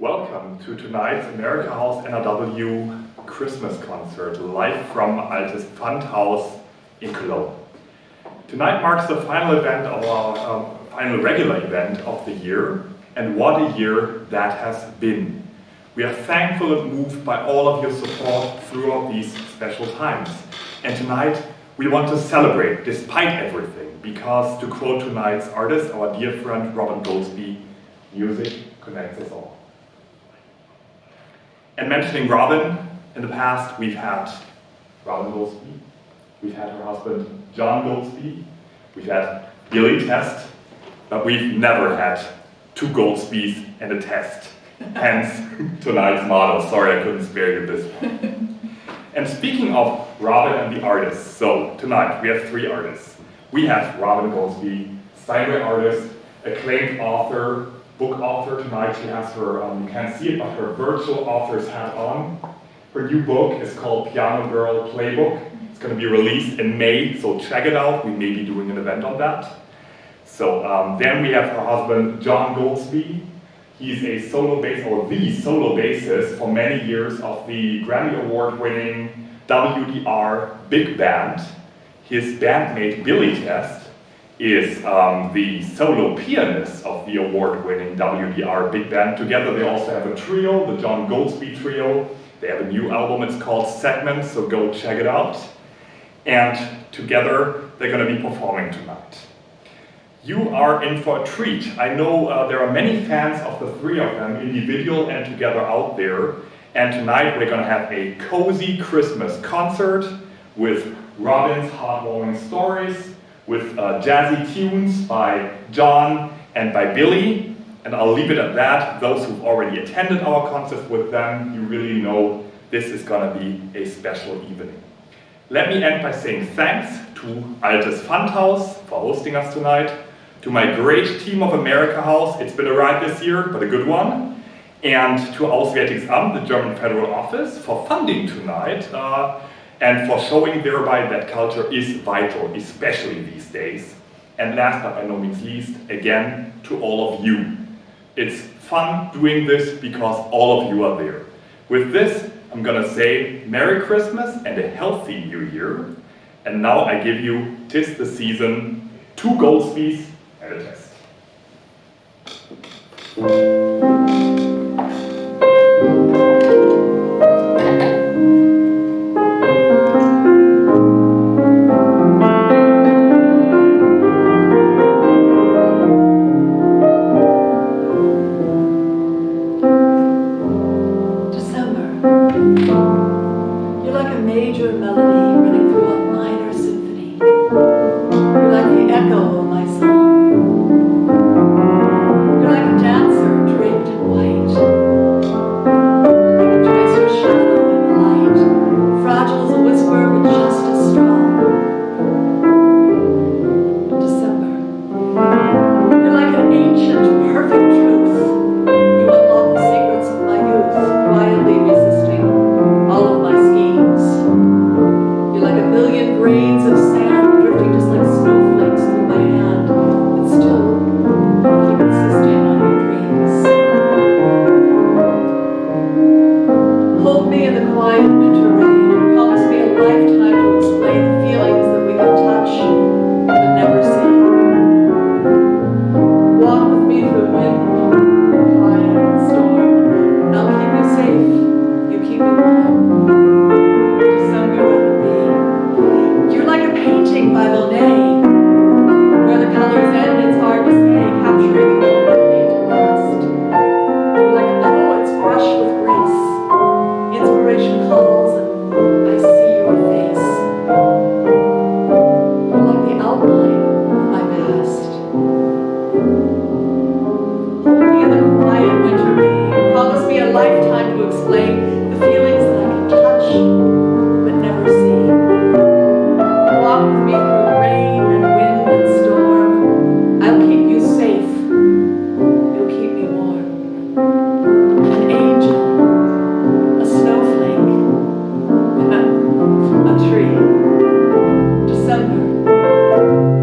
Welcome to tonight's America House NRW Christmas concert, live from Altes Pfandhaus in Cologne. Tonight marks the final event of our final regular event of the year, and what a year that has been. We are thankful and moved by all of your support throughout these special times. And tonight we want to celebrate despite everything, because to quote tonight's artist, our dear friend Robin Goldsby, music connects us all. And mentioning Robin, in the past we've had Robin Goldsby, we've had her husband John Goldsby, we've had Billy Test, but we've never had two Goldsbys and a Test. Hence tonight's motto. Sorry I couldn't spare you this one. And speaking of Robin and the artists, so tonight we have three artists. We have Robin Goldsby, Steinway artist, acclaimed author, book author. Tonight she has her, you can't see it, but her virtual author's hat on. Her new book is called Piano Girl Playbook. It's going to be released in May, so check it out. We may be doing an event on that. So then we have her husband, John Goldsby. He's a solo bass, or the solo bassist for many years of the Grammy Award-winning WDR Big Band. His bandmate Billy Test is the solo pianist of the award-winning WDR Big Band. Together they also have a trio, the John Goldsby Trio. They have a new album, it's called Segments, so go check it out. And together they're going to be performing tonight. You are in for a treat. I know there are many fans of the three of them, individual and together out there. And tonight we're going to have a cozy Christmas concert with Robin's heartwarming stories, with jazzy tunes by John and by Billy. And I'll leave it at that. Those who've already attended our concert with them, you really know this is going to be a special evening. Let me end by saying thanks to Altes Pfandhaus for hosting us tonight, to my great team of America House, it's been a ride this year, but a good one, and to Auswärtiges Amt, the German Federal Office, for funding tonight, and for showing thereby that culture is vital, especially these days. And last but by no means least, again, to all of you. It's fun doing this because all of you are there. With this, I'm gonna say Merry Christmas and a healthy New Year. And now I give you "'Tis the Season," two Goldsbys and a Test. You're like a major melody running through a minor symphony. You're like the echo of my song. You're like a dancer draped in white. I can trace your shadow in the light, fragile as a whisper but just as strong. December. You're like an ancient, perfect truth. You unlock the secrets of my youth, quietly resisting all of my schemes. You're like a million grains of sand drifting just like snowflakes through my hand, but still keep insisting on your dreams. Hold me in the quiet winter rain and promise me a lifetime to explain the feelings that we can touch but never see. Walk with me through wind, fire, and storm, and I'll keep you safe. You keep me warm. December with me. You're like a painting by Monet. Where the colors end, it's hard to say, capturing the moment made to last. You're like a poet's brush with grace. Inspiration calls and I see your face. You're like the outline of my past. Hold me in the quiet winter rain. Promise me a lifetime to explain the feelings that I can touch but never see. Walk with me through rain and wind and storm. I'll keep you safe. You'll keep me warm. An angel, a snowflake, a tree. December. December with me.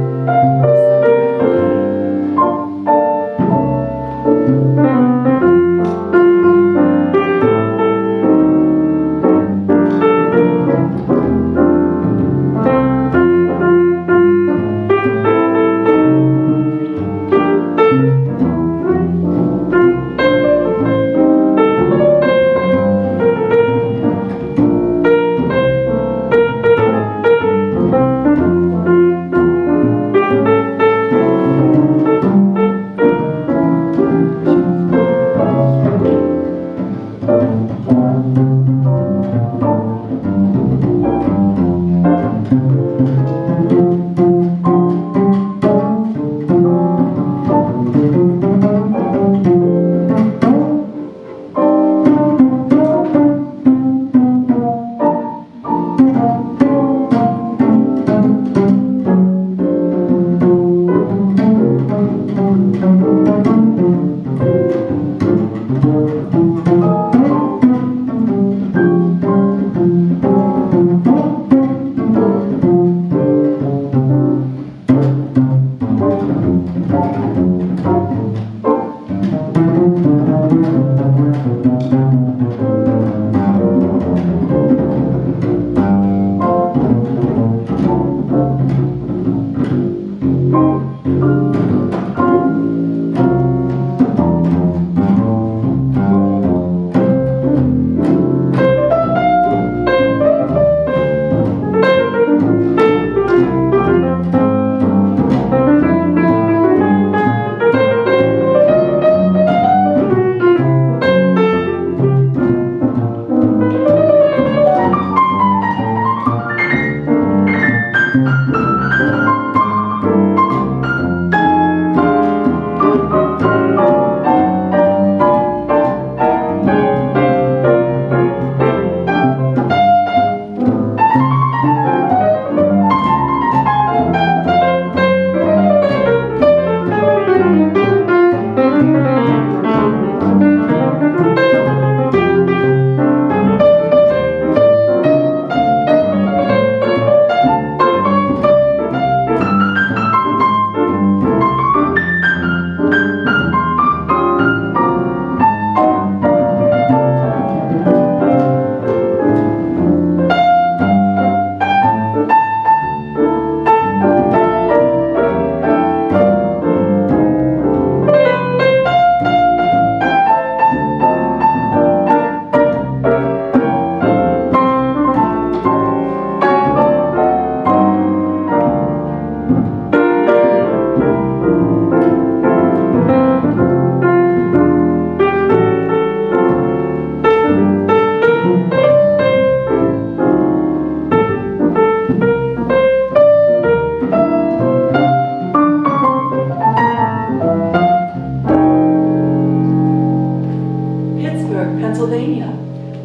Pennsylvania,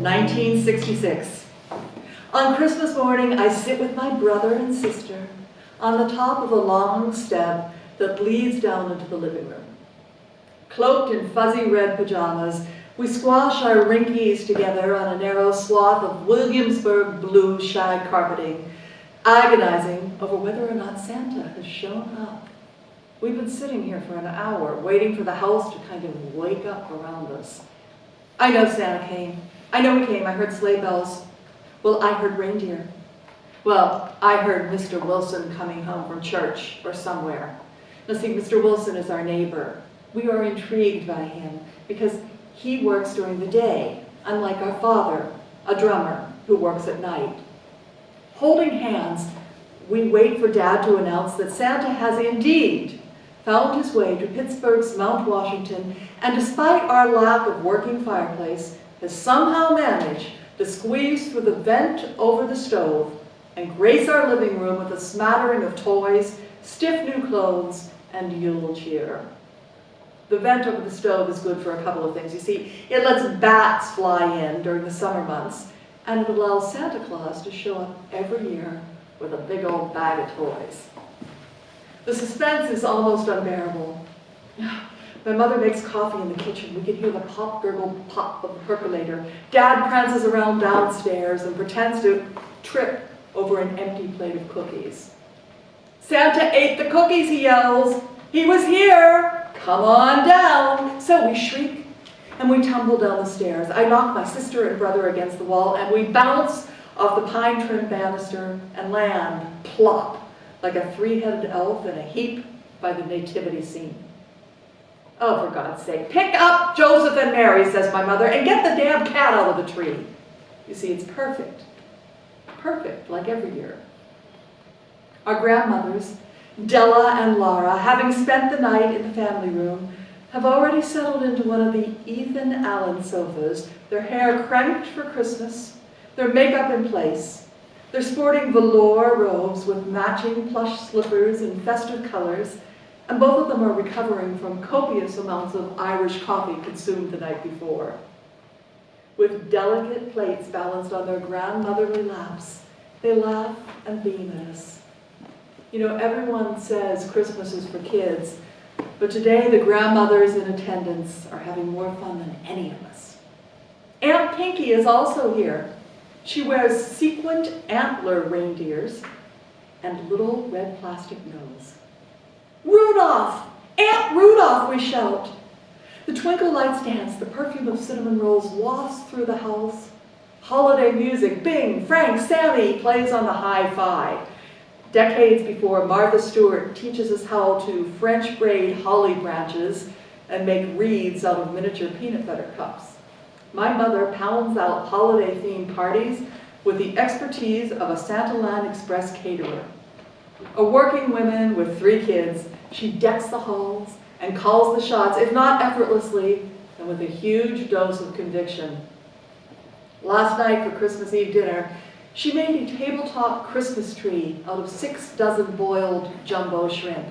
1966. On Christmas morning, I sit with my brother and sister on the top of a long step that leads down into the living room. Cloaked in fuzzy red pajamas, we squash our rinkies together on a narrow swath of Williamsburg blue shag carpeting, agonizing over whether or not Santa has shown up. We've been sitting here for an hour, waiting for the house to kind of wake up around us. I know Santa came. I know he came. I heard sleigh bells. Well, I heard reindeer. Well, I heard Mr. Wilson coming home from church or somewhere. Now see, Mr. Wilson is our neighbor. We are intrigued by him because he works during the day, unlike our father, a drummer who works at night. Holding hands, we wait for Dad to announce that Santa has indeed found his way to Pittsburgh's Mount Washington, and despite our lack of working fireplace, has somehow managed to squeeze through the vent over the stove and grace our living room with a smattering of toys, stiff new clothes, and Yule cheer. The vent over the stove is good for a couple of things. You see, it lets bats fly in during the summer months, and it allows Santa Claus to show up every year with a big old bag of toys. The suspense is almost unbearable. My mother makes coffee in the kitchen. We can hear the pop, gurgle, pop of the percolator. Dad prances around downstairs and pretends to trip over an empty plate of cookies. Santa ate the cookies, he yells. He was here. Come on down. So we shriek and we tumble down the stairs. I knock my sister and brother against the wall and we bounce off the pine-trimmed banister and land plop like a three-headed elf in a heap by the nativity scene. Oh, for God's sake, pick up Joseph and Mary, says my mother, and get the damn cat out of the tree. You see, it's perfect. Perfect, like every year. Our grandmothers, Della and Laura, having spent the night in the family room, have already settled into one of the Ethan Allen sofas, their hair cranked for Christmas, their makeup in place. They're sporting velour robes with matching plush slippers in festive colors, and both of them are recovering from copious amounts of Irish coffee consumed the night before. With delicate plates balanced on their grandmotherly laps, they laugh and beam at us. You know, everyone says Christmas is for kids, but today the grandmothers in attendance are having more fun than any of us. Aunt Pinky is also here. She wears sequined antler reindeers and little red plastic nose. Rudolph! Aunt Rudolph, we shout. The twinkle lights dance, the perfume of cinnamon rolls wafts through the house. Holiday music, Bing, Frank, Sammy plays on the hi-fi. Decades before Martha Stewart teaches us how to French braid holly branches and make wreaths out of miniature peanut butter cups. My mother pounds out holiday-themed parties with the expertise of a Santaland Express caterer. A working woman with 3 kids, she decks the halls and calls the shots, if not effortlessly, then with a huge dose of conviction. Last night for Christmas Eve dinner, she made a tabletop Christmas tree out of 6 dozen boiled jumbo shrimp.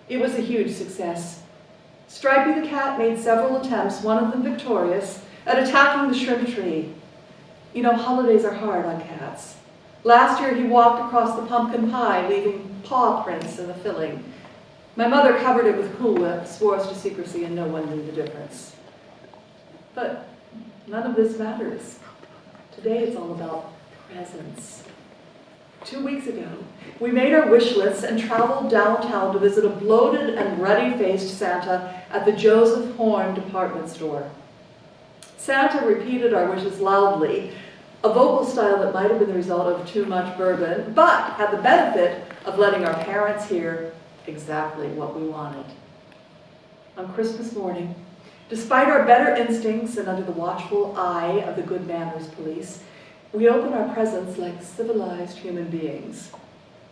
It was a huge success. Stripey the cat made several attempts, one of them victorious, at attacking the shrimp tree. You know, holidays are hard on cats. Last year he walked across the pumpkin pie, leaving paw prints in the filling. My mother covered it with Cool Whip, swore us to secrecy, and no one knew the difference. But none of this matters. Today it's all about presents. 2 weeks ago, we made our wish lists and traveled downtown to visit a bloated and ruddy-faced Santa at the Joseph Horn department store. Santa repeated our wishes loudly, a vocal style that might have been the result of too much bourbon, but had the benefit of letting our parents hear exactly what we wanted. On Christmas morning, despite our better instincts and under the watchful eye of the good manners police, we open our presents like civilized human beings.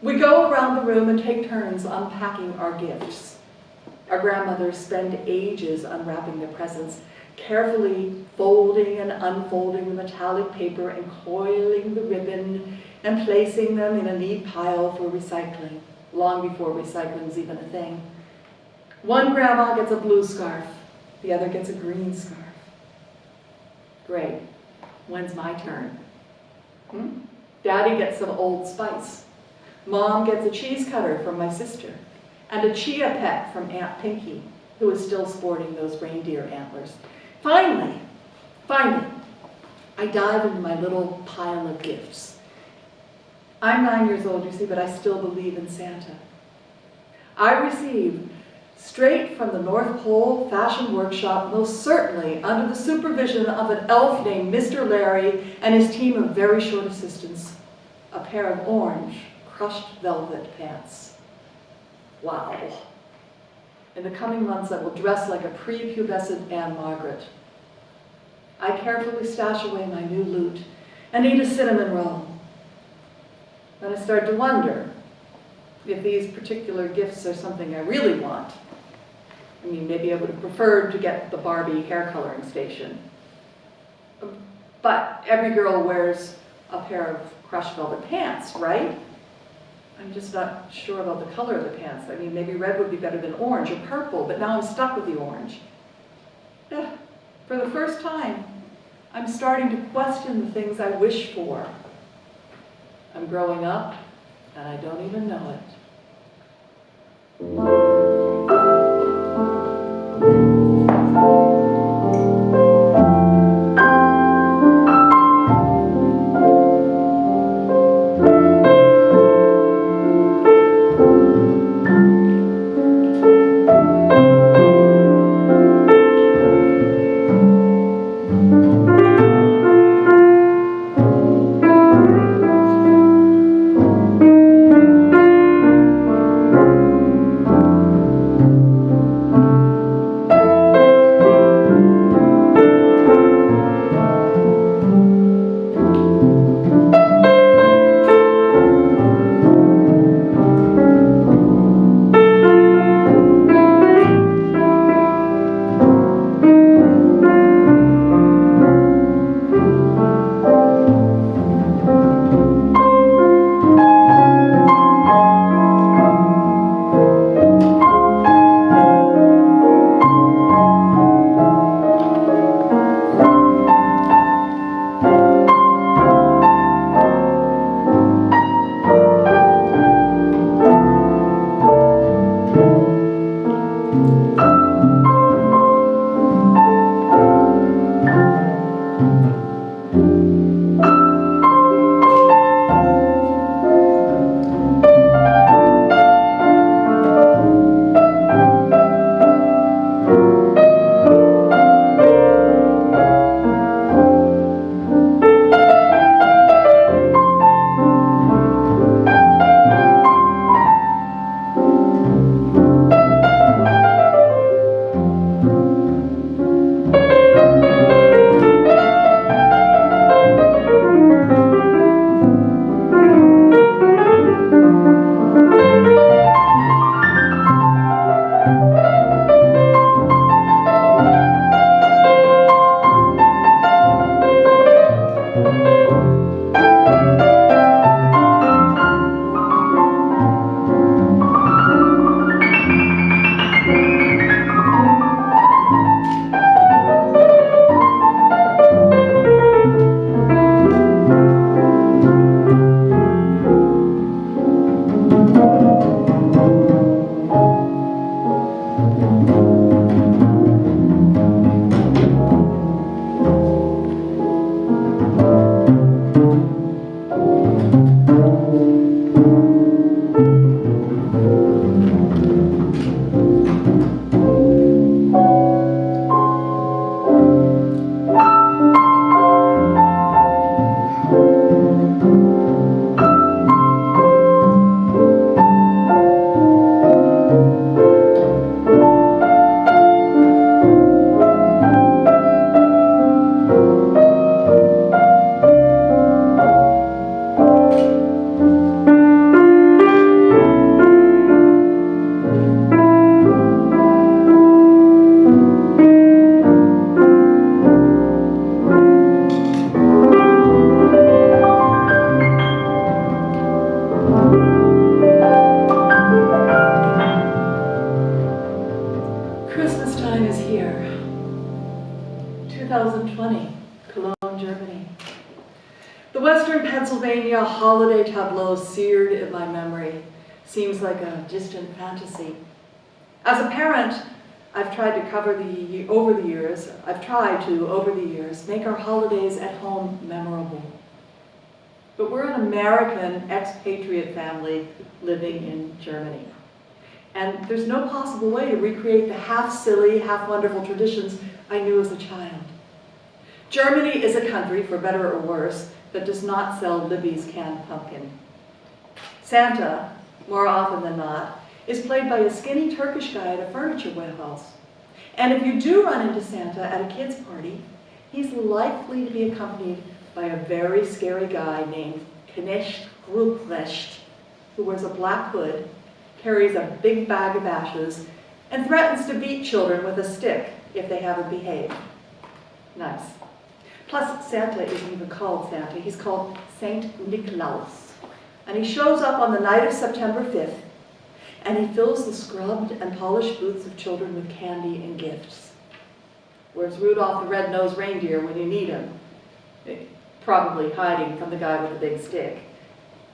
We go around the room and take turns unpacking our gifts. Our grandmothers spend ages unwrapping their presents, carefully folding and unfolding the metallic paper and coiling the ribbon and placing them in a neat pile for recycling, long before recycling was even a thing. One grandma gets a blue scarf, the other gets a green scarf. Great. When's my turn? Daddy gets some Old Spice. Mom gets a cheese cutter from my sister, and a chia pet from Aunt Pinky, who is still sporting those reindeer antlers. Finally, I dive into my little pile of gifts. I'm 9 years old, you see, but I still believe in Santa. I receive, straight from the North Pole Fashion Workshop, most certainly under the supervision of an elf named Mr. Larry and his team of very short assistants, a pair of orange crushed velvet pants. Wow. In the coming months, I will dress like a prepubescent Anne Margaret. I carefully stash away my new loot and eat a cinnamon roll. Then I start to wonder if these particular gifts are something I really want. I mean, maybe I would have preferred to get the Barbie hair coloring station. But every girl wears a pair of crushed velvet pants, right? I'm just not sure about the color of the pants. I mean, maybe red would be better than orange or purple, but now I'm stuck with the orange. For the first time, I'm starting to question the things I wish for. I'm growing up, and I don't even know it. Germany. The Western Pennsylvania holiday tableau seared in my memory seems like a distant fantasy. As a parent, I've tried to over the years, make our holidays at home memorable. But we're an American expatriate family living in Germany. And there's no possible way to recreate the half-silly, half-wonderful traditions I knew as a child. Germany is a country, for better or worse, that does not sell Libby's canned pumpkin. Santa, more often than not, is played by a skinny Turkish guy at a furniture warehouse. And if you do run into Santa at a kid's party, he's likely to be accompanied by a very scary guy named Knecht Ruprecht, who wears a black hood, carries a big bag of ashes, and threatens to beat children with a stick if they haven't behaved. Nice. Plus, Santa isn't even called Santa. He's called Saint Nikolaus. And he shows up on the night of September 5th, and he fills the scrubbed and polished boots of children with candy and gifts. Where's Rudolph the Red-Nosed Reindeer when you need him? Probably hiding from the guy with the big stick.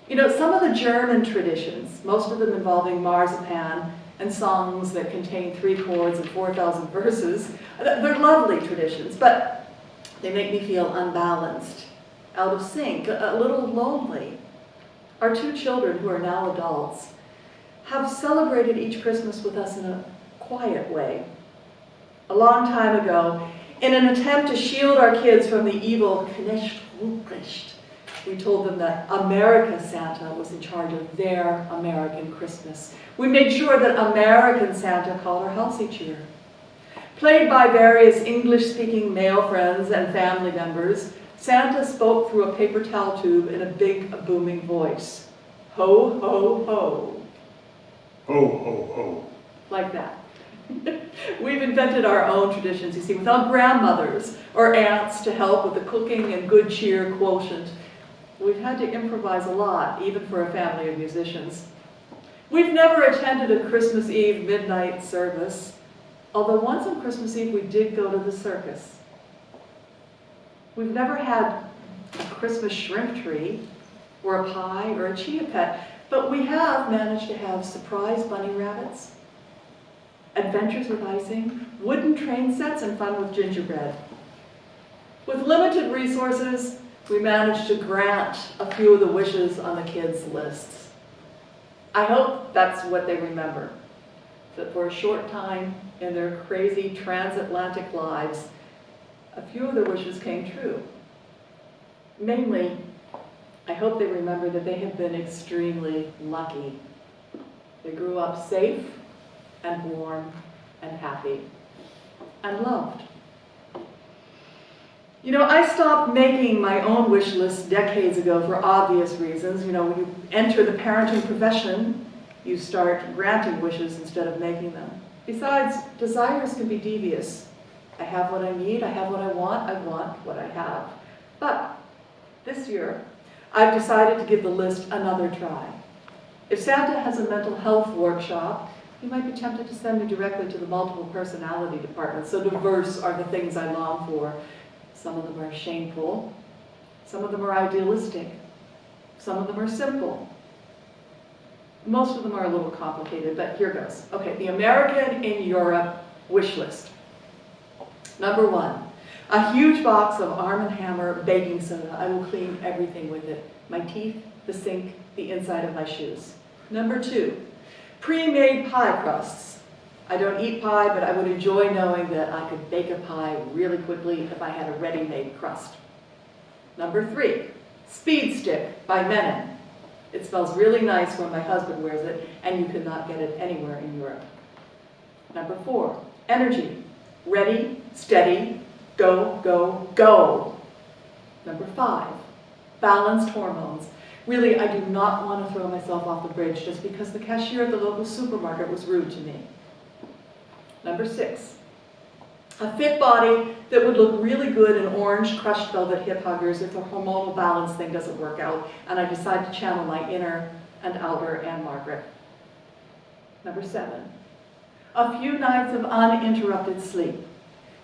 You know, some of the German traditions, most of them involving marzipan and songs that contain 3 chords and 4,000 verses, they're lovely traditions, but they make me feel unbalanced, out of sync, a little lonely. Our 2 children, who are now adults, have celebrated each Christmas with us in a quiet way. A long time ago, in an attempt to shield our kids from the evil Knecht Ruprecht, we told them that America Santa was in charge of their American Christmas. We made sure that American Santa called our house each year. Played by various English-speaking male friends and family members, Santa spoke through a paper towel tube in a big, booming voice. Ho, ho, ho. Ho, ho, ho. Like that. We've invented our own traditions, you see, without grandmothers or aunts to help with the cooking and good cheer quotient. We've had to improvise a lot, even for a family of musicians. We've never attended a Christmas Eve midnight service, although once on Christmas Eve we did go to the circus. We've never had a Christmas shrimp tree, or a pie, or a chia pet, but we have managed to have surprise bunny rabbits, adventures with icing, wooden train sets, and fun with gingerbread. With limited resources, we managed to grant a few of the wishes on the kids' lists. I hope that's what they remember, that for a short time in their crazy transatlantic lives, a few of their wishes came true. Mainly, I hope they remember that they have been extremely lucky. They grew up safe and warm and happy and loved. You know, I stopped making my own wish list decades ago for obvious reasons. You know, when you enter the parenting profession, you start granting wishes instead of making them. Besides, desires can be devious. I have what I need, I have what I want what I have. But this year, I've decided to give the list another try. If Santa has a mental health workshop, you might be tempted to send me directly to the multiple personality department. So diverse are the things I long for. Some of them are shameful. Some of them are idealistic. Some of them are simple. Most of them are a little complicated, but here goes. Okay, the American in Europe wish list. Number 1, a huge box of Arm & Hammer baking soda. I will clean everything with it. My teeth, the sink, the inside of my shoes. Number 2, pre-made pie crusts. I don't eat pie, but I would enjoy knowing that I could bake a pie really quickly if I had a ready-made crust. Number 3, Speed Stick by Menon. It smells really nice when my husband wears it, and you cannot get it anywhere in Europe. Number 4, Energy. Ready, steady, go, go, go. Number 5, Balanced Hormones. Really, I do not want to throw myself off the bridge just because the cashier at the local supermarket was rude to me. Number 6, a fit body that would look really good in orange crushed velvet hip huggers if the hormonal balance thing doesn't work out, and I decide to channel my inner and outer Anne Margaret. Number 7, a few nights of uninterrupted sleep.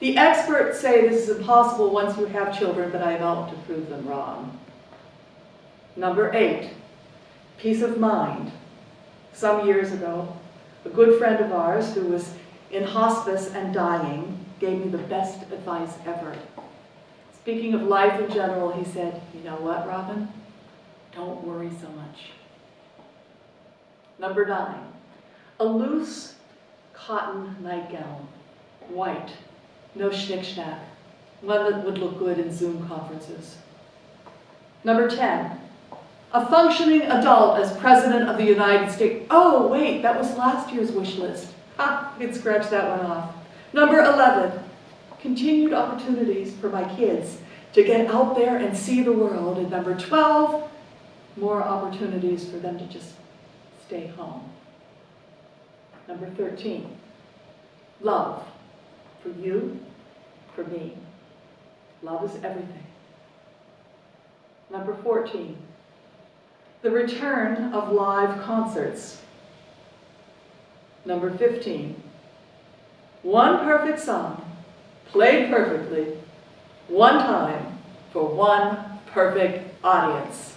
The experts say this is impossible once you have children, but I am out to prove them wrong. Number 8, peace of mind. Some years ago, a good friend of ours who was in hospice and dying gave me the best advice ever. Speaking of life in general, he said, "You know what, Robin? Don't worry so much." Number 9, a loose cotton nightgown, white, no schnick-schnack, one that would look good in Zoom conferences. Number 10, a functioning adult as President of the United States. Oh, wait, that was last year's wish list. Ha, I can scratch that one off. Number 11, continued opportunities for my kids to get out there and see the world. And number 12, more opportunities for them to just stay home. Number 13, love. For you, for me. Love is everything. Number 14, the return of live concerts. Number 15, one perfect song, played perfectly, one time, for one perfect audience.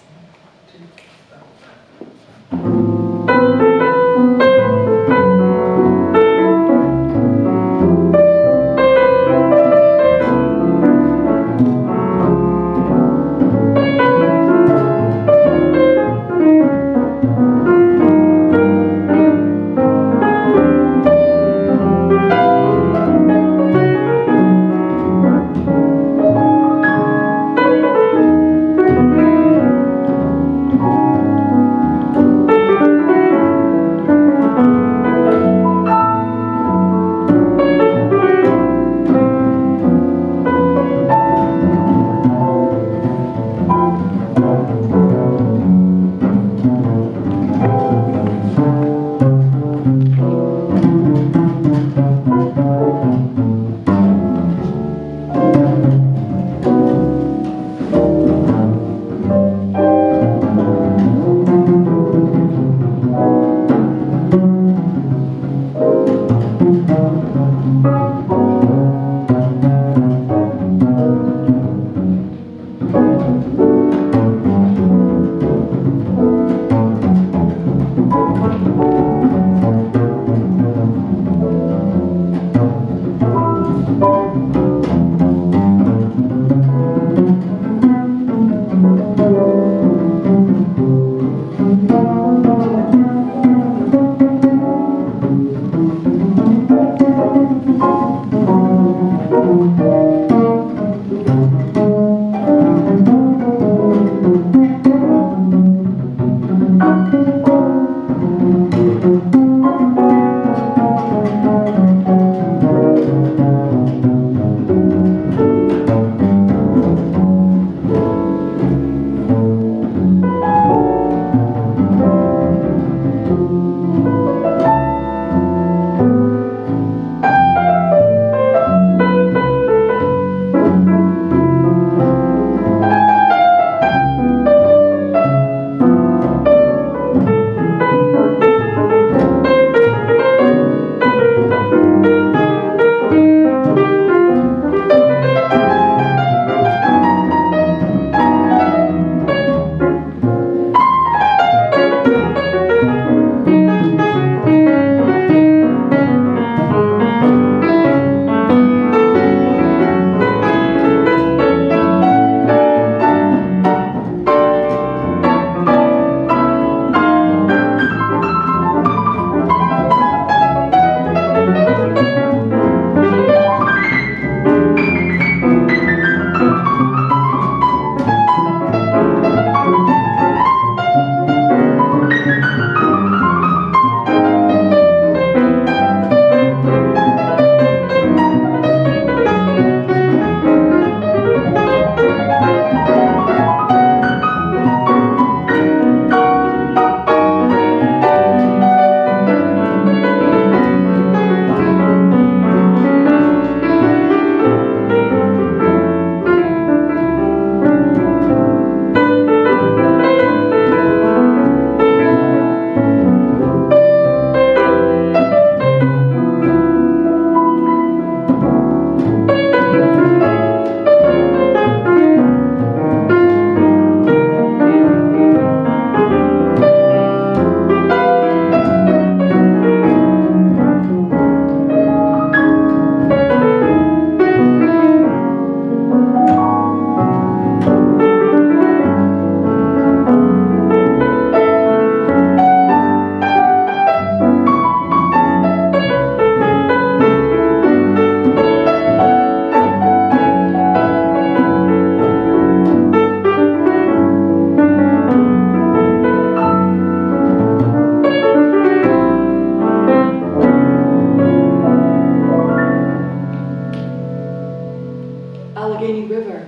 Allegheny River,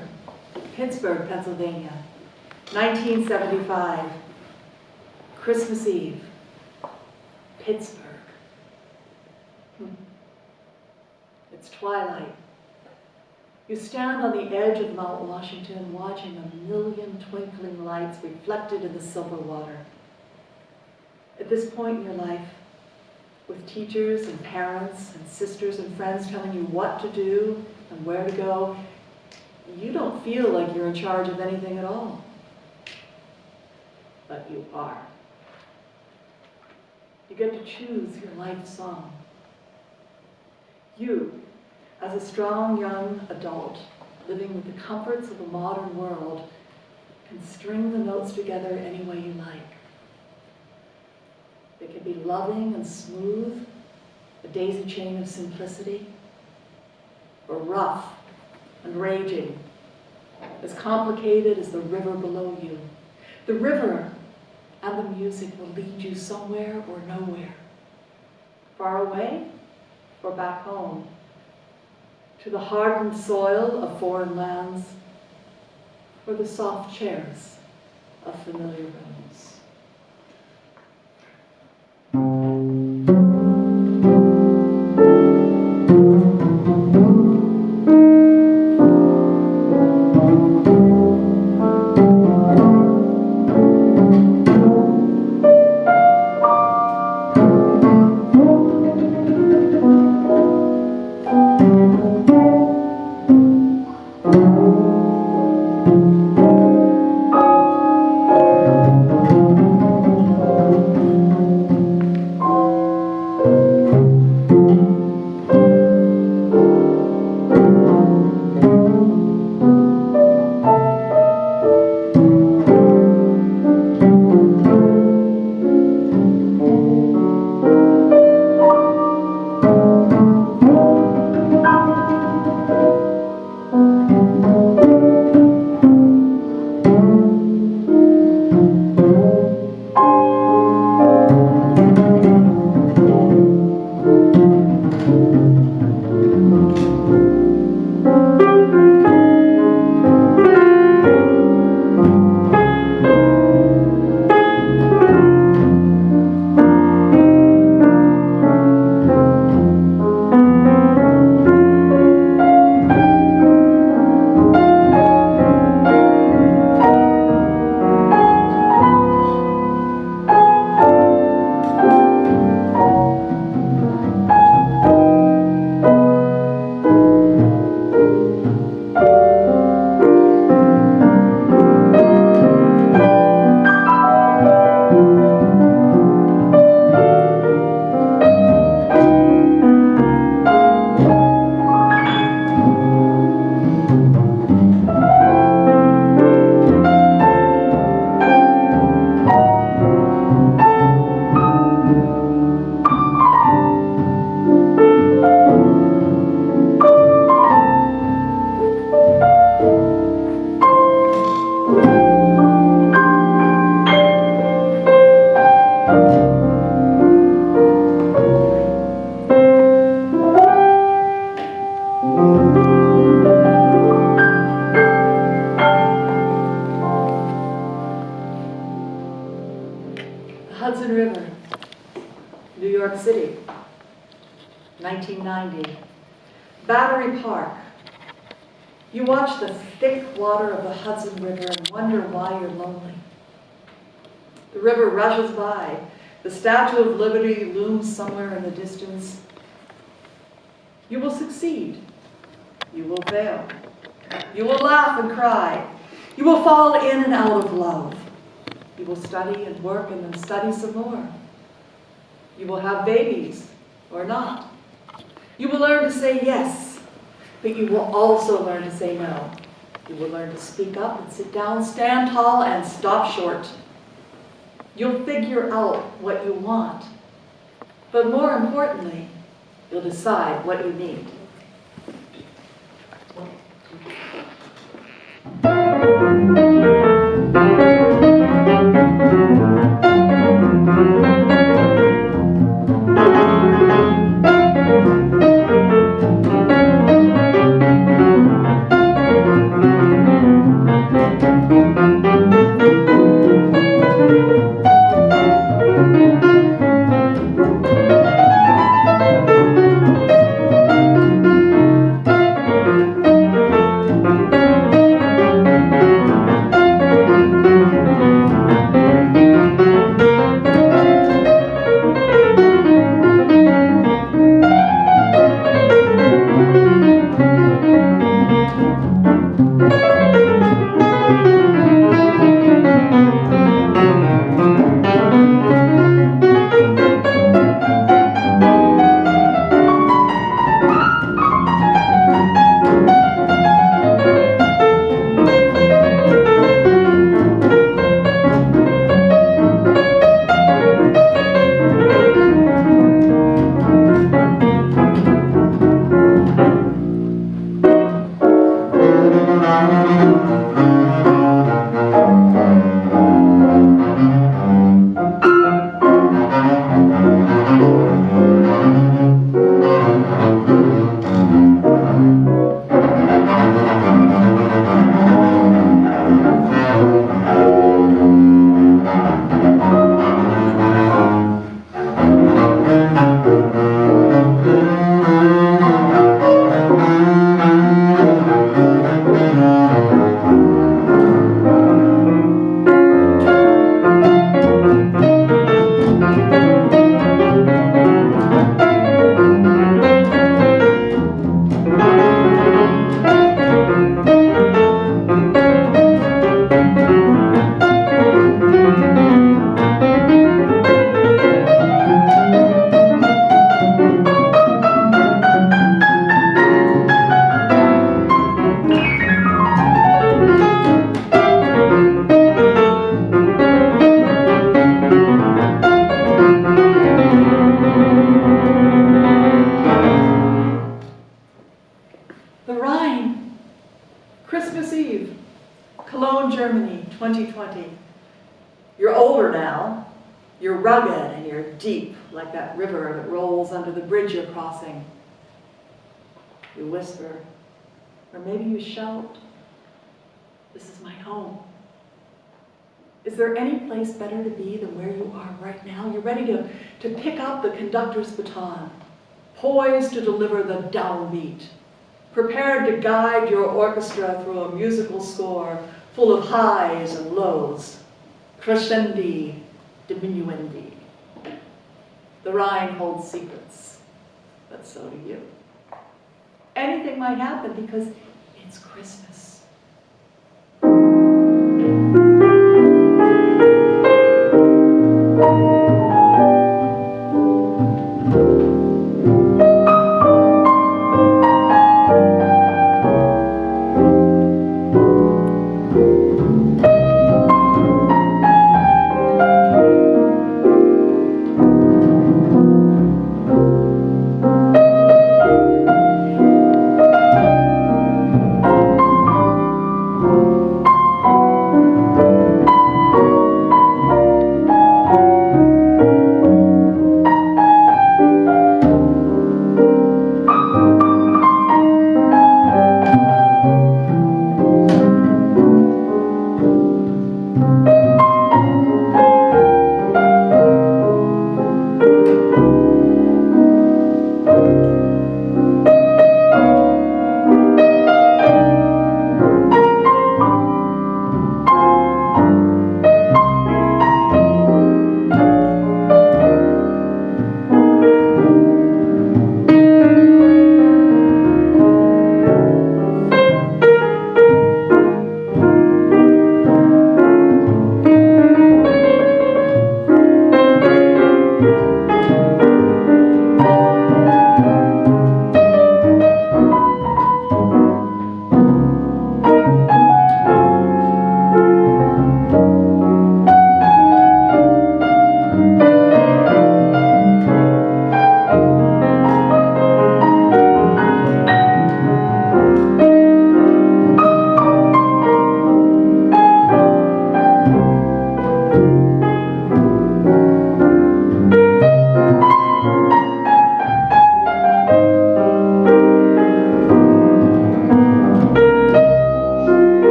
Pittsburgh, Pennsylvania, 1975, Christmas Eve, Pittsburgh. It's twilight. You stand on the edge of Mount Washington watching a million twinkling lights reflected in the silver water. At this point in your life, with teachers and parents and sisters and friends telling you what to do and where to go, you don't feel like you're in charge of anything at all. But you are. You get to choose your life song. You, as a strong young adult, living with the comforts of a modern world, can string the notes together any way you like. They can be loving and smooth, a daisy chain of simplicity, or rough and raging, as complicated as the river below you. The river and the music will lead you somewhere or nowhere, far away or back home, to the hardened soil of foreign lands, or the soft chairs of familiar rooms. Hudson River, New York City, 1990. Battery Park. You watch the thick water of the Hudson River and wonder why you're lonely. The river rushes by. The Statue of Liberty looms somewhere in the distance. You will succeed. You will fail. You will laugh and cry. You will fall in and out of love. You will study and work and then study some more. You will have babies or not. You will learn to say yes, but you will also learn to say no. You will learn to speak up and sit down, stand tall and stop short. You'll figure out what you want, but more importantly, you'll decide what you need. Christmas Eve, Cologne, Germany, 2020. You're older now. You're rugged and you're deep, like that river that rolls under the bridge you're crossing. You whisper, or maybe you shout, "This is my home." Is there any place better to be than where you are right now? You're ready to pick up the conductor's baton, poised to deliver the downbeat, prepared to guide your orchestra through a musical score full of highs and lows, crescendi, diminuendi. The Rhine holds secrets, but so do you. Anything might happen because it's Christmas.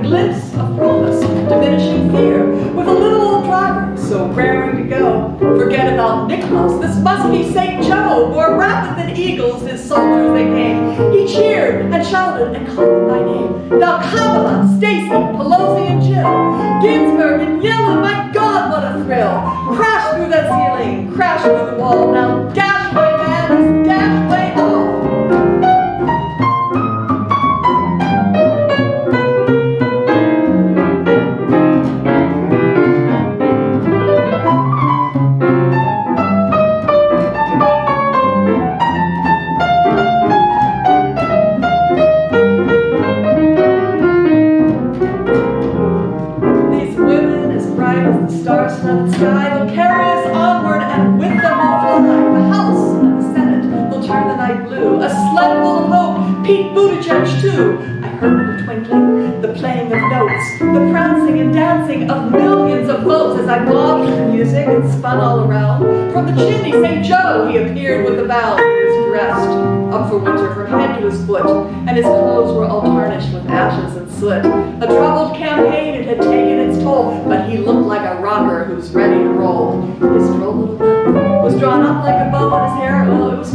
Glimpse of promise, diminishing fear, with a little old driver so raring to go. Forget about Nicholas, this must be St. Joe. More rapid than eagles, his soldiers they came. He cheered and shouted and called by name. Now Kamala, Stacy, Pelosi and Jill, Ginsburg and Yellen, my God, what a thrill. Crash through that ceiling, crash through the wall. Now dash way man, dash way all. Star-studded sky will carry us onward, and with them will fly the House and the Senate will turn the night blue. A sled full of hope, Pete Buttigieg too. I heard the twinkling, the playing of notes, the prancing and dancing of millions of votes as I bobbed to the music and spun all around. From the chimney, St. Joe, he appeared with a bound. He was dressed up for winter from head to his foot, and his clothes were all tarnished with ashes and soot. A troubled campaign, it had taken its toll, but he looked like a rocker who's ready to roll. His droll little mouth was drawn up like a bow, and his hair, well, it was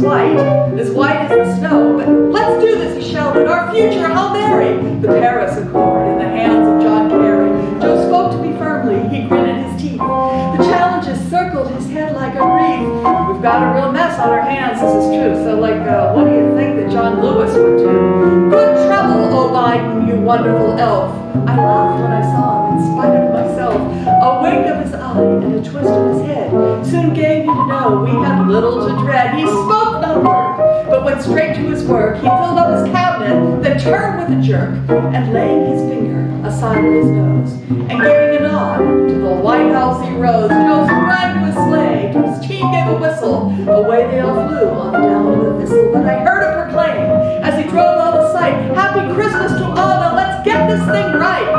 white as the snow. But let's do this, he shouted, our future, Hail Mary! The Paris Accord in the hands of John Kerry. Joe spoke to me firmly, he gritted his teeth. The challenges circled his head like a wreath. We've got a real mess on our hands, this is true. So what do you think that John Lewis would do? Good trouble, oh Biden, you wonderful elf. I laughed when I saw him, in spite of myself. A wink of his eye and a twist of his head soon gave me to know we had little to dread. He spoke not a word, but went straight to his work. He filled up his cabinet, then turned with a jerk, and laying his finger aside of his nose, and giving a nod to the White House he rose. Joe sprang to his sleigh, to his team gave a whistle. Away they all flew on down to the thistle. But I heard him proclaim, as he drove out of sight, Happy Christmas to all, now let's get this thing right.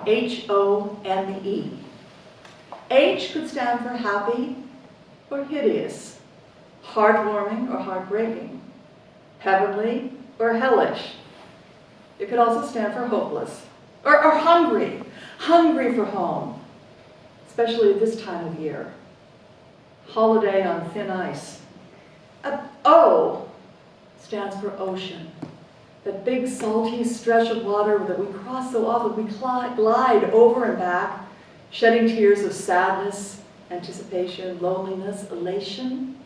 H-O-M-E. H could stand for happy or hideous, heartwarming or heartbreaking, heavenly or hellish. It could also stand for hopeless or hungry, hungry for home, especially at this time of year. Holiday on thin ice. O stands for ocean. That big salty stretch of water that we cross so often, we glide over and back, shedding tears of sadness, anticipation, loneliness, elation.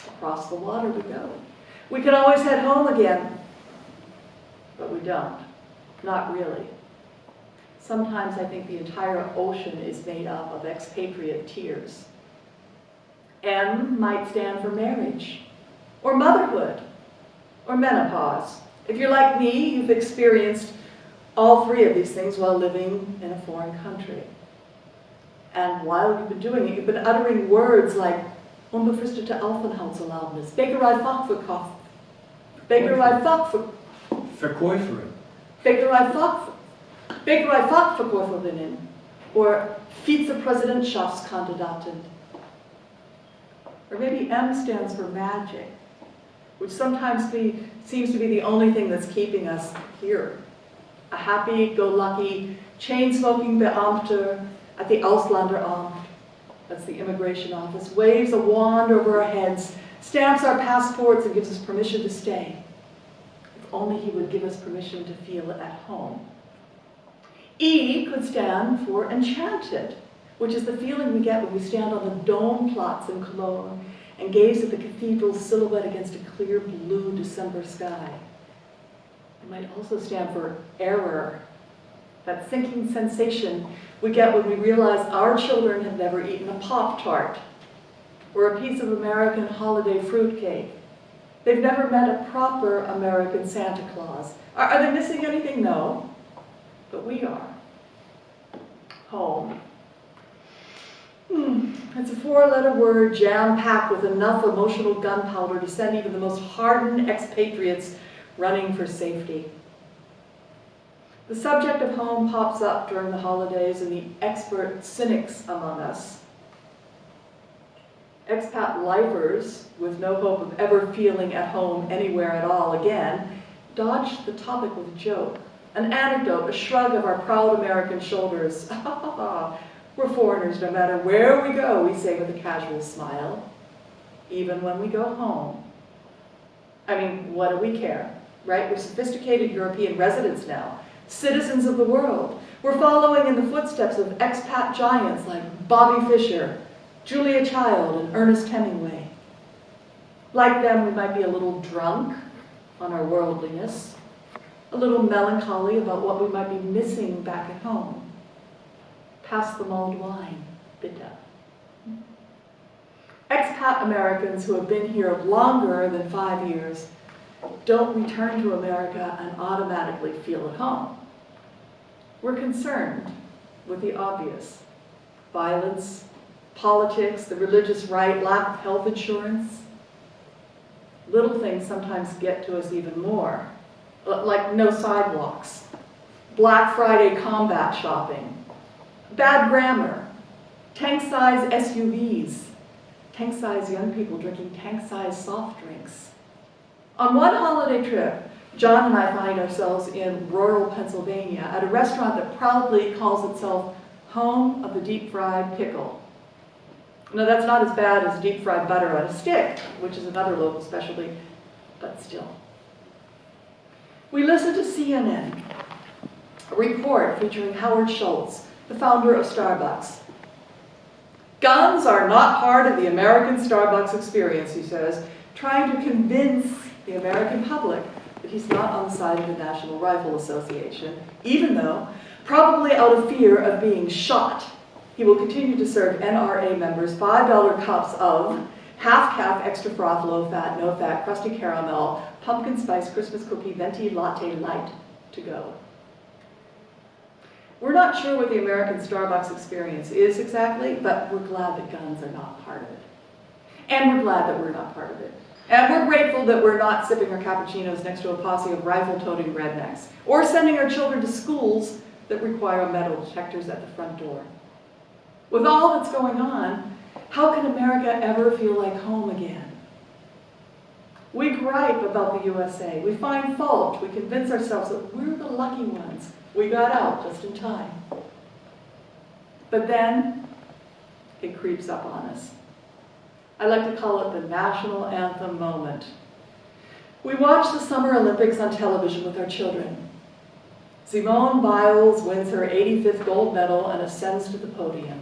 Across the water we go. We can always head home again, but we don't. Not really. Sometimes I think the entire ocean is made up of expatriate tears. M might stand for marriage, or motherhood, or menopause. If you're like me, you've experienced all three of these things while living in a foreign country. And while you've been doing it, you've been uttering words like unbefristete Aufenthaltserlaubnis, Bäckerei-Fachverkauf, Verkäuferin. Bäckerei-Fachverkäuferinnen, or Vizepräsidentschaftskandidatin. Or maybe M stands for magic, which sometimes seems to be the only thing that's keeping us here. a happy-go-lucky, chain-smoking Beamter at the Ausländeраmt, that's the immigration office, waves a wand over our heads, stamps our passports, and gives us permission to stay. If only he would give us permission to feel at home. E could stand for enchanted, which is the feeling we get when we stand on the dome plots in Cologne and gaze at the cathedral's silhouette against a clear blue December sky. It might also stand for error, that sinking sensation we get when we realize our children have never eaten a Pop-Tart or a piece of American holiday fruitcake. They've never met a proper American Santa Claus. Are they missing anything? No, but we are. Home. It's a four-letter word jam-packed with enough emotional gunpowder to send even the most hardened expatriates running for safety. The subject of home pops up during the holidays and the expert cynics among us. Expat lifers, with no hope of ever feeling at home anywhere at all again, dodge the topic with a joke, an anecdote, a shrug of our proud American shoulders. We're foreigners no matter where we go, we say with a casual smile, even when we go home. I mean, what do we care, right? We're sophisticated European residents now, citizens of the world. We're following in the footsteps of expat giants like Bobby Fischer, Julia Child, and Ernest Hemingway. Like them, we might be a little drunk on our worldliness, a little melancholy about what we might be missing back at home. Pass the mulled wine, bitte. Expat Americans who have been here longer than 5 years don't return to America and automatically feel at home. We're concerned with the obvious: violence, politics, the religious right, lack of health insurance. Little things sometimes get to us even more, like no sidewalks, Black Friday combat shopping, bad grammar, tank-size SUVs, tank-size young people drinking tank-size soft drinks. On one holiday trip, John and I find ourselves in rural Pennsylvania at a restaurant that proudly calls itself home of the deep-fried pickle. Now, that's not as bad as deep-fried butter on a stick, which is another local specialty, but still. We listen to CNN, a report featuring Howard Schultz, the founder of Starbucks. Guns are not part of the American Starbucks experience, he says, trying to convince the American public that he's not on the side of the National Rifle Association, even though, probably out of fear of being shot, he will continue to serve NRA members $5 cups of half-calf, extra froth, low-fat, no-fat, crusty caramel, pumpkin spice Christmas cookie venti latte light to go. We're not sure what the American Starbucks experience is exactly, but we're glad that guns are not part of it. And we're glad that we're not part of it. And we're grateful that we're not sipping our cappuccinos next to a posse of rifle-toting rednecks, or sending our children to schools that require metal detectors at the front door. With all that's going on, how can America ever feel like home again? We gripe about the USA. We find fault. We convince ourselves that we're the lucky ones. We got out just in time. But then, it creeps up on us. I like to call it the National Anthem moment. We watch the Summer Olympics on television with our children. Simone Biles wins her 85th gold medal and ascends to the podium.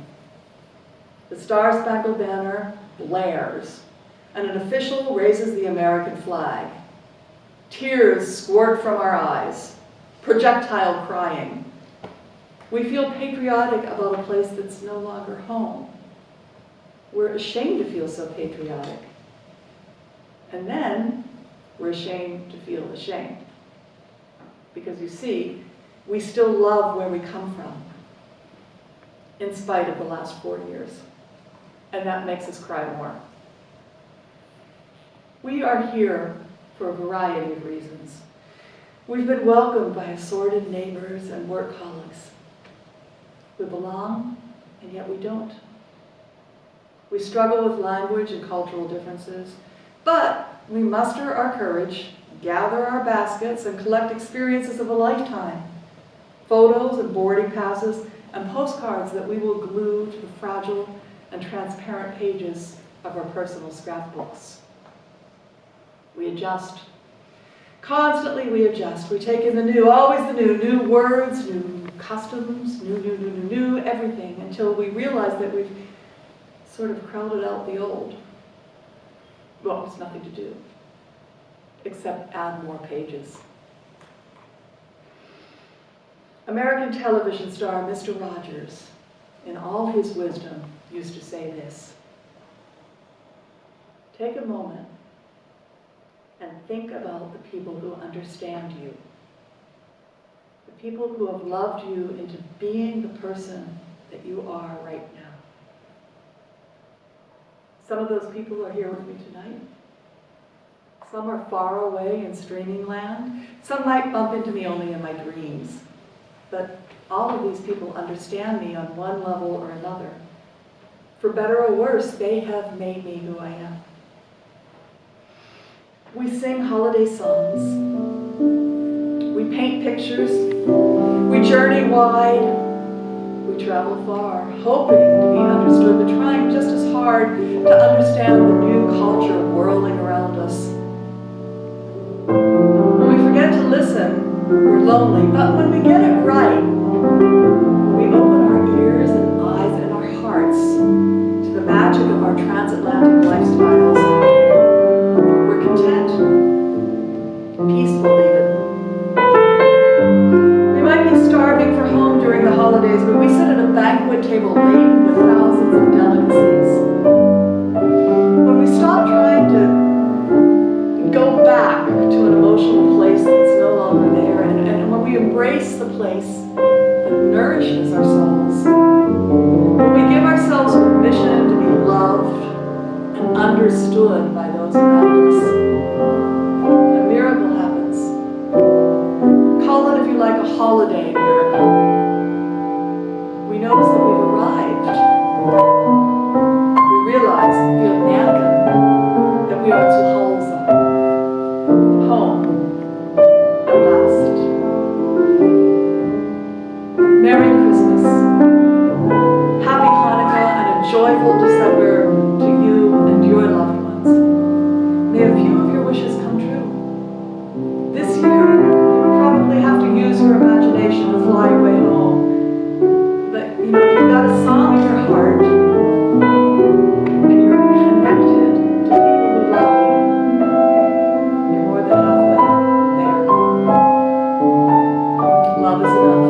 The Star-Spangled Banner blares, and an official raises the American flag. Tears squirt from our eyes, projectile crying. We feel patriotic about a place that's no longer home. We're ashamed to feel so patriotic. And then, we're ashamed to feel ashamed. Because you see, we still love where we come from, in spite of the last 4 years. And that makes us cry more. We are here for a variety of reasons. We've been welcomed by assorted neighbors and work colleagues. We belong, and yet we don't. We struggle with language and cultural differences, but we muster our courage, gather our baskets, and collect experiences of a lifetime photos and boarding passes, and postcards that we will glue to the fragile and transparent pages of our personal scrapbooks. We adjust. Constantly we adjust. We take in the new, always the new words, new customs, new, everything, until we realize that we've sort of crowded out the old. Well, there's nothing to do, except add more pages. American television star Mr. Rogers, in all his wisdom, used to say this: take a moment and think about the people who understand you, the people who have loved you into being the person that you are right now. Some of those people are here with me tonight. Some are far away in streaming land. Some might bump into me only in my dreams. But all of these people understand me on one level or another. For better or worse, they have made me who I am. We sing holiday songs. We paint pictures. We journey wide. We travel far, hoping to be understood, but trying just as hard to understand the new culture whirling around us. When we forget to listen, we're lonely, but when we get it right, when we open our ears and eyes and our hearts to the magic of our transatlantic lifestyles, we're content, peaceful even. We might be starving for home during the holidays, but we sit at a banquet table laden with thousands of delicacies. When we stop trying to go back to an emotional place that's no longer there, and when we embrace the place that nourishes our souls, when we give ourselves permission to be loved and understood by those around us, a miracle happens. Call it, if you like, a holiday miracle. We notice that we've arrived. We realize, via Nanka, that we are to Halsa, home, at last. Merry Christmas. Happy Hanukkah and a joyful December to you and your loved ones. May a few of your wishes come true. This year, you'll probably have to use your imagination to fly away home. But, if you've got a song in your heart, and you're connected to people who love you, you're more than halfway there. Love is enough.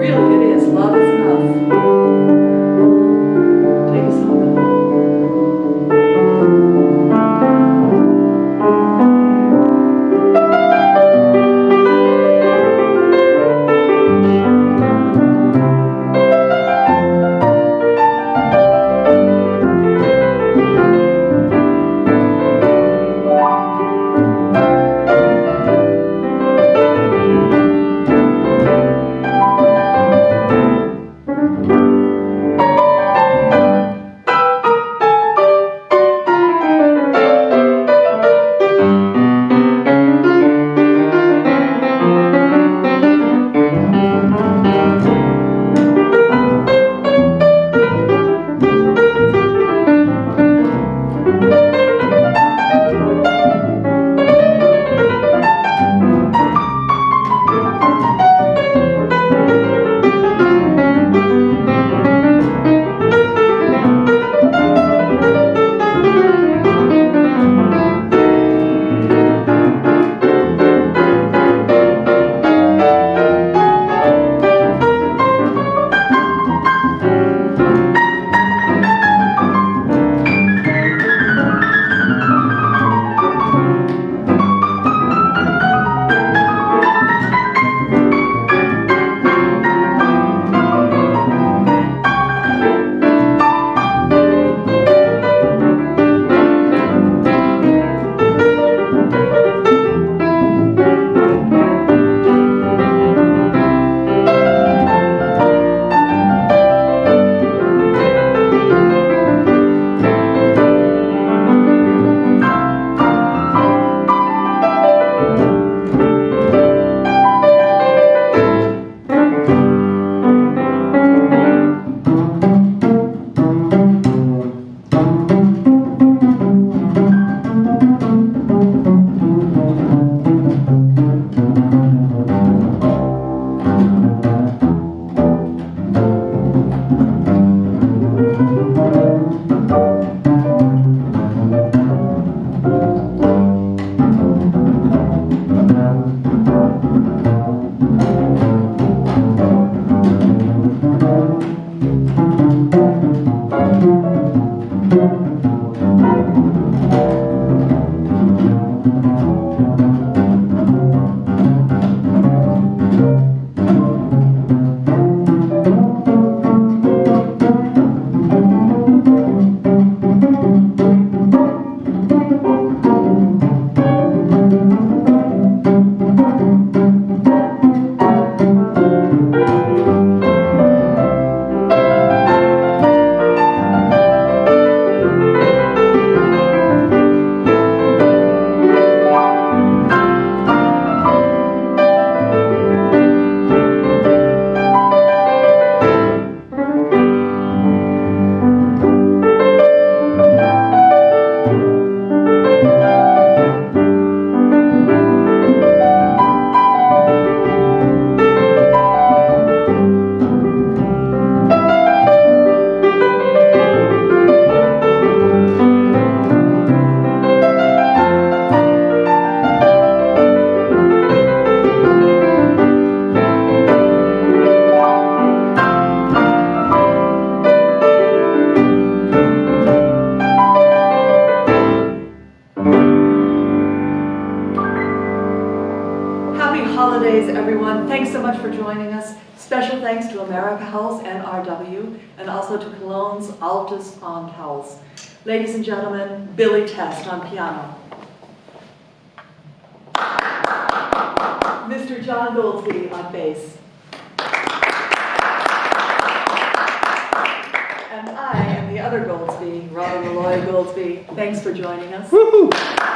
Really, it is. Love is enough. Take us home. joining us. Special thanks to America House and RW, and also to Cologne's Altus on House. Ladies and gentlemen, Billy Test on piano. Mr. John Goldsby on bass. And I am the other Goldsby, Robin Meloy Goldsby. Thanks for joining us. Woohoo!